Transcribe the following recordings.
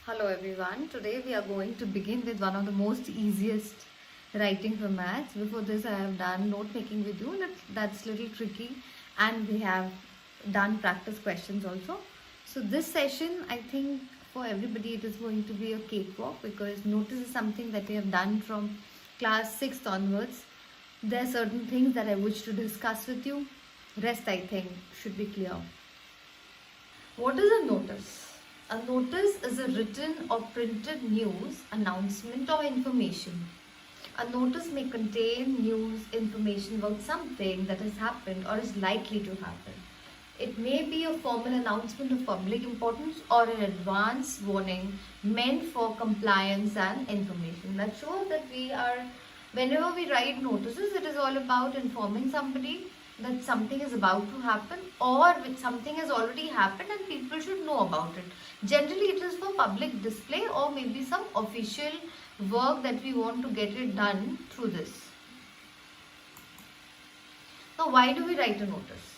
Hello everyone. Today we are going to begin with one of the most easiest writing formats. Before this I have done note making with you. That's little tricky, and we have done practice questions also. So this session, I think for everybody it is going to be a cakewalk, because notice is something that we have done from class 6th onwards. There are certain things that I wish to discuss with you. Rest I think should be clear. What is a notice? A notice is a written or printed news, announcement, or information. A notice may contain news, information about something that has happened or is likely to happen. It may be a formal announcement of public importance or an advance warning meant for compliance and information. That shows that whenever we write notices, it is all about informing somebody that something is about to happen, or which something has already happened and people should know about it. Generally it is for public display or maybe some official work that we want to get it done through this. Now why do we write a notice?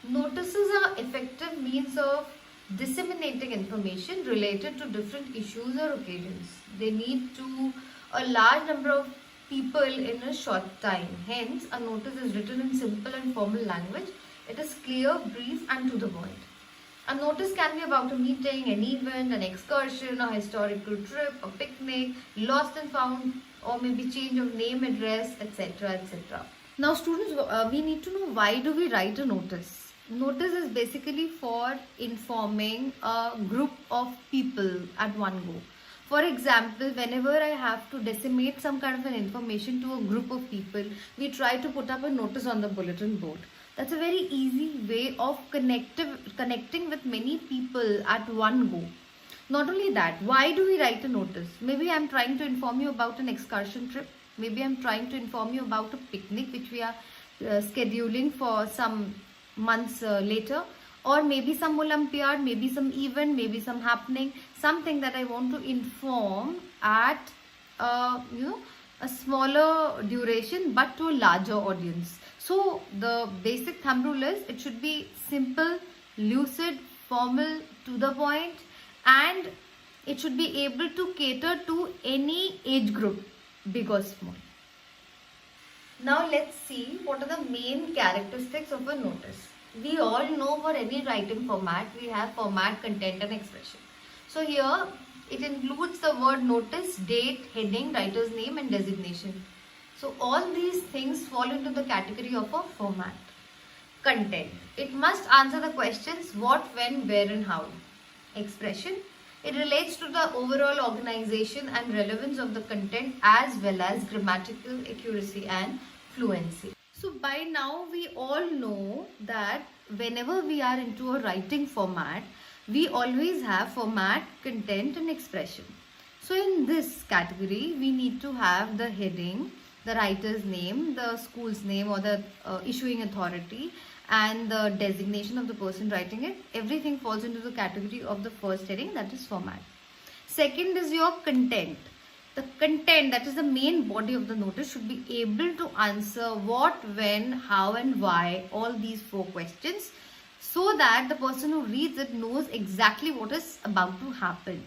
Notices are effective means of disseminating information related to different issues or occasions. They need to a large number of people in a short time. Hence, a notice is written in simple and formal language. It is clear, brief, and to the point. A notice can be about a meeting, an event, an excursion, a historical trip, a picnic, lost and found, or maybe change of name, address, etc. etc. Now students, we need to know, why do we write a notice? Notice is basically for informing a group of people at one go. For example, whenever I have to disseminate some kind of an information to a group of people, we try to put up a notice on the bulletin board. That's a very easy way of connecting with many people at one go. Not only that, why do we write a notice? Maybe I'm trying to inform you about an excursion trip. Maybe I'm trying to inform you about a picnic which we are scheduling for some months later. Or maybe some Olympiad, maybe some event, maybe some happening, something that I want to inform at a smaller duration but to a larger audience. So the basic thumb rule is it should be simple, lucid, formal, to the point, and it should be able to cater to any age group, big or small. Now let's see what are the main characteristics of a notice. We all know for any writing format, we have format, content and expression. So here it includes the word notice, date, heading, writer's name and designation. So all these things fall into the category of a format. Content. It must answer the questions what, when, where and how. Expression. It relates to the overall organization and relevance of the content as well as grammatical accuracy and fluency. So by now we all know that whenever we are into a writing format, we always have format, content and expression. So in this category, we need to have the heading, the writer's name, the school's name or the issuing authority, and the designation of the person writing it. Everything falls into the category of the first heading, that is format. Second is your content. The content, that is the main body of the notice, should be able to answer what, when, how and why, all these 4 questions, so that the person who reads it knows exactly what is about to happen.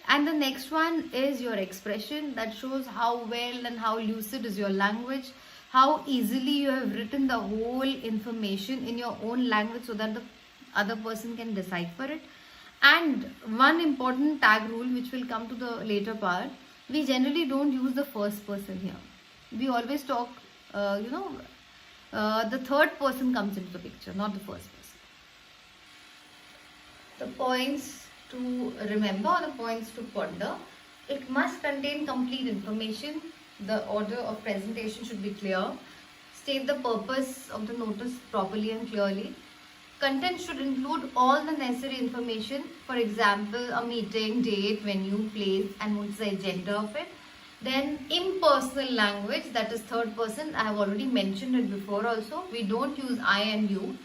And the next one is your expression, that shows how well and how lucid is your language, how easily you have written the whole information in your own language so that the other person can decipher it. And one important tag rule which will come to the later part, we generally don't use the first person here. We always talk, the third person comes into the picture, not the first person. The points to remember or the points to ponder. It must contain complete information. The order of presentation should be clear. State the purpose of the notice properly and clearly. Content should include all the necessary information. For example, a meeting, date, venue, place and what's the agenda of it. Then impersonal language, that is third person. I have already mentioned it before also. We don't use I and you.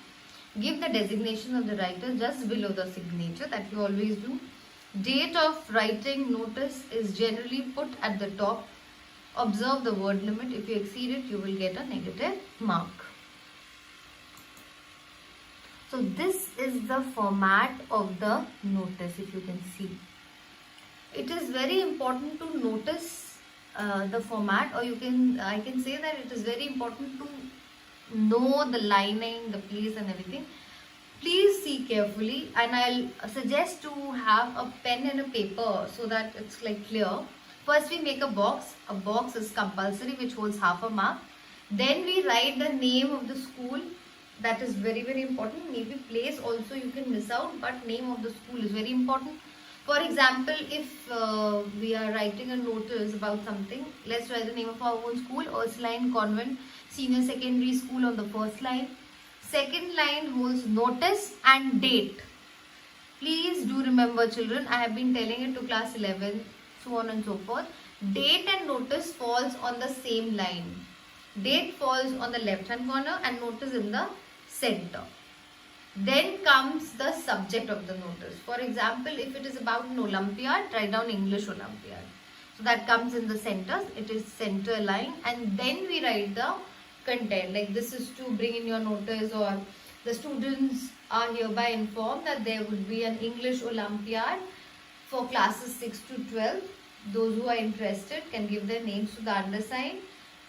Give the designation of the writer just below the signature, that you always do. Date of writing notice is generally put at the top. Observe the word limit. If you exceed it, you will get a negative mark. So this is the format of the notice, if you can see. it is very important to notice the format, or I can say that it is very important to know the lining, the place and everything. Please see carefully, and I'll suggest to have a pen and a paper so that it's like clear. First we make a box. A box is compulsory, which holds half a mark. Then we write the name of the school. That is very, very important. Maybe place also you can miss out, but name of the school is very important. For example, if we are writing a notice about something, let's write the name of our own school, Ursuline Convent Senior Secondary School on the first line. Second line holds notice and date. Please do remember, children, I have been telling it to class 11, so on and so forth. Date and notice falls on the same line. Date falls on the left hand corner and notice in the center. Then comes the subject of the notice. For example, if it is about an Olympiad, write down English Olympiad. So that comes in the center. It is center line, and then we write the content, like this is to bring in your notice, or the students are hereby informed that there would be an English Olympiad for classes 6 to 12. Those who are interested can give their names to the undersigned.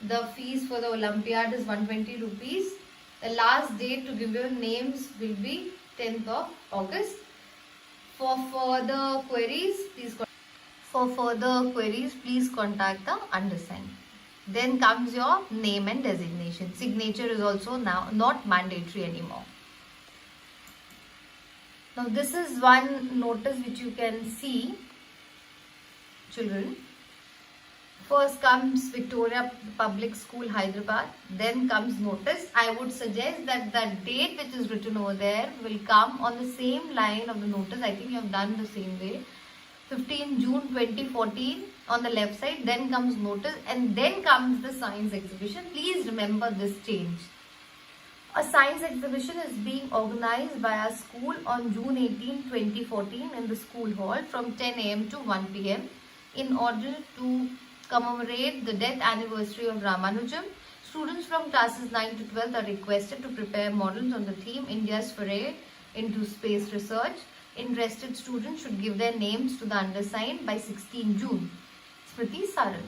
The fees for the Olympiad is 120 rupees. The last date to give your names will be 10th of August. For further queries, please contact the undersigned. Then comes your name and designation. Signature is also now not mandatory anymore. Now this is one notice which you can see, children. First comes Victoria Public School, Hyderabad. Then comes notice. I would suggest that the date which is written over there will come on the same line of the notice. I think you have done the same way. 15 June 2014 on the left side. Then comes notice, and then comes the science exhibition. Please remember this change. A science exhibition is being organized by our school on June 18, 2014 in the school hall from 10 a.m. to 1 p.m. in order to commemorate the death anniversary of Ramanujan. Students from classes 9 to 12 are requested to prepare models on the theme India's foray into space research. Interested students should give their names to the undersigned by 16 June. Smriti Saran.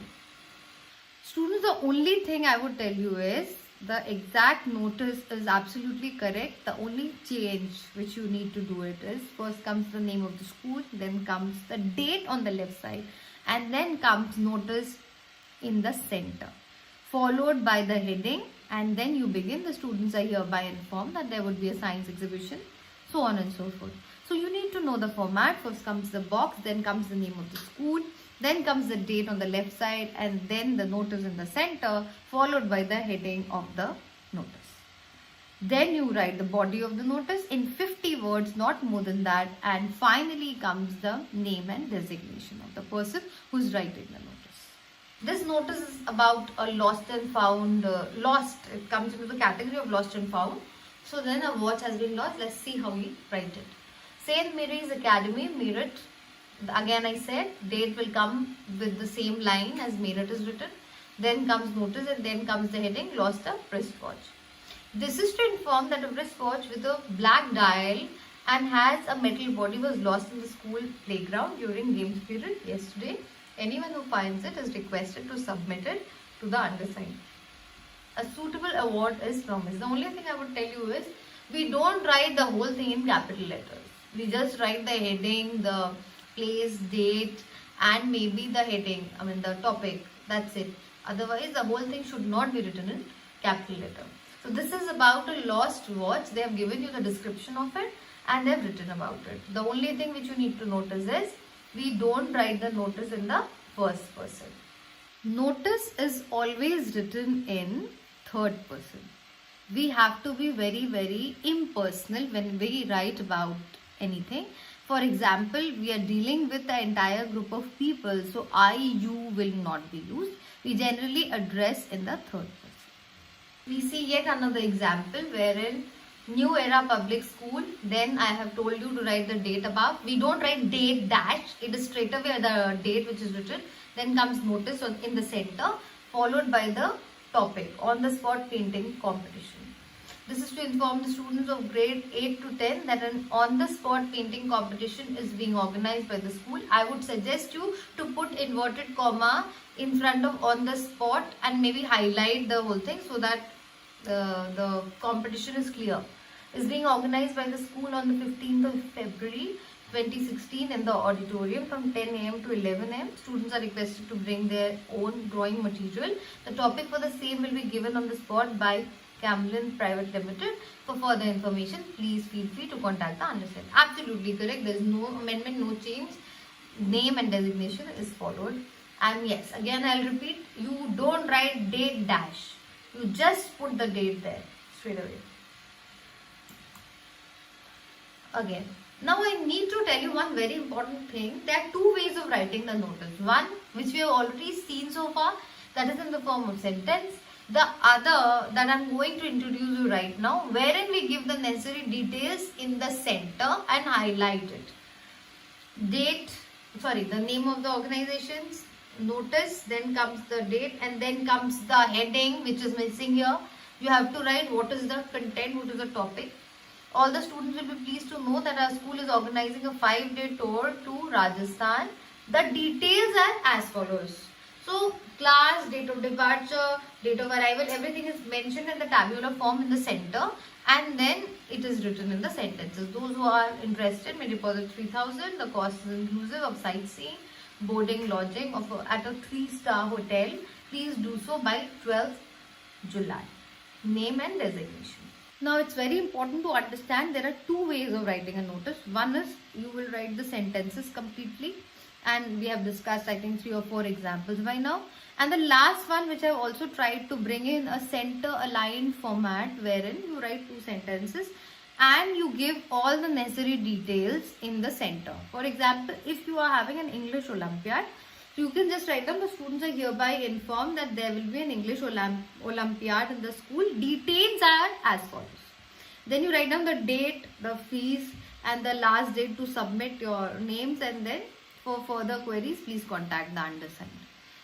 Students, the only thing I would tell you is the exact notice is absolutely correct. The only change which you need to do it is, first comes the name of the school, then comes the date on the left side, and then comes notice in the center, followed by the heading, and then you begin. The students are hereby informed that there would be a science exhibition, so on and so forth. So you need to know the format. First comes the box, then comes the name of the school, then comes the date on the left side, and then the notice in the center, followed by the heading of the notice. Then you write the body of the notice in 50 words, not more than that, and finally comes the name and designation of the person who's writing the notice. This notice is about a lost and found, it comes into the category of lost and found. So then a watch has been lost. Let's see how we write it. St. Mary's Academy, Meerut. Again I said, date will come with the same line as Meerut is written. Then comes notice, and then comes the heading, lost a wristwatch. This is to inform that a wristwatch with a black dial and has a metal body was lost in the school playground during games period yesterday. Anyone who finds it is requested to submit it to the undersigned. A suitable award is promised. The only thing I would tell you is, we don't write the whole thing in capital letters. We just write the heading, the place, date, and maybe the heading, the topic. That's it. Otherwise, the whole thing should not be written in capital letter. So this is about a lost watch. They have given you the description of it and they have written about it. The only thing which you need to notice is, we don't write the notice in the first person. Notice is always written in third person. We have to be very, very impersonal when we write about anything. For example, we are dealing with the entire group of people, so I, you will not be used. We generally address in the third person. We see yet another example wherein New Era Public School, then I have told you to write the date above. We don't write date dash, it is straight away the date which is written. Then comes notice in the center, followed by the topic, on the spot painting competition. This is to inform the students of grade 8 to 10 that an on-the-spot painting competition is being organized by the school. I would suggest you to put inverted comma in front of on the spot and maybe highlight the whole thing so that the competition is clear. Is being organized by the school on the 15th of February 2016 in the auditorium from 10 a.m. to 11 a.m. Students are requested to bring their own drawing material. The topic for the same will be given on the spot by Camlin Private Limited. For further information, please feel free to contact the undersigned. Absolutely correct. There is no amendment, no change. Name and designation is followed. And yes, again I'll repeat, you don't write date dash. You just put the date there straight away. Again, now I need to tell you one very important thing. There are two ways of writing the notice. One, which we have already seen so far, that is in the form of sentence. The other that I'm going to introduce you right now, wherein we give the necessary details in the center and highlight it. The name of the organization's notice, then comes the date, and then comes the heading, which is missing here. You have to write what is the content, what is the topic. All the students will be pleased to know that our school is organizing a 5-day tour to Rajasthan. The details are as follows. So, class, date of departure, date of arrival, everything is mentioned in the tabular form in the center, and then it is written in the sentences. Those who are interested may deposit 3,000. The cost is inclusive of sightseeing, boarding, lodging at a 3-star hotel. Please do so by 12th July. Name and designation. Now it's very important to understand there are two ways of writing a notice. One is you will write the sentences completely, and we have discussed I think 3 or 4 examples by now. And the last one, which I have also tried to bring in a center aligned format, wherein you write 2 sentences and you give all the necessary details in the center. For example, if you are having an English Olympiad, you can just write down, the students are hereby informed that there will be an English Olympiad in the school. Details are as follows. Then you write down the date, the fees, and the last date to submit your names, and then for further queries, please contact the undersigned.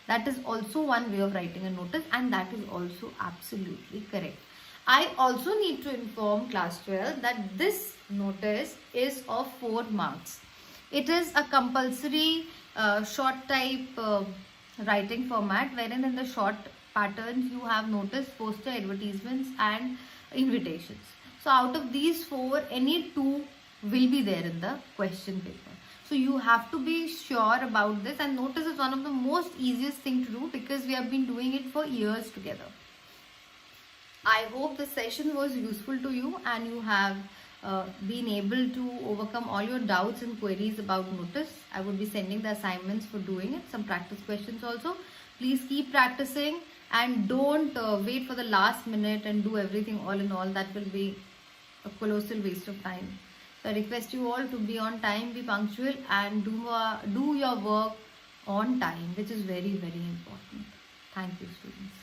That is also one way of writing a notice, and that is also absolutely correct. I also need to inform class 12 that this notice is of 4 marks. It is a compulsory short type writing format, wherein in the short patterns you have notice, poster, advertisements and invitations. So out of these 4, any 2 will be there in the question paper. So you have to be sure about this, and notice is one of the most easiest thing to do because we have been doing it for years together. I hope this session was useful to you and you have been able to overcome all your doubts and queries about notice. I would be sending the assignments for doing it, some practice questions also. Please keep practicing and don't wait for the last minute and do everything all in all. That will be a colossal waste of time. So I request you all to be on time, be punctual, and do your work on time, which is very, very important. Thank you, students.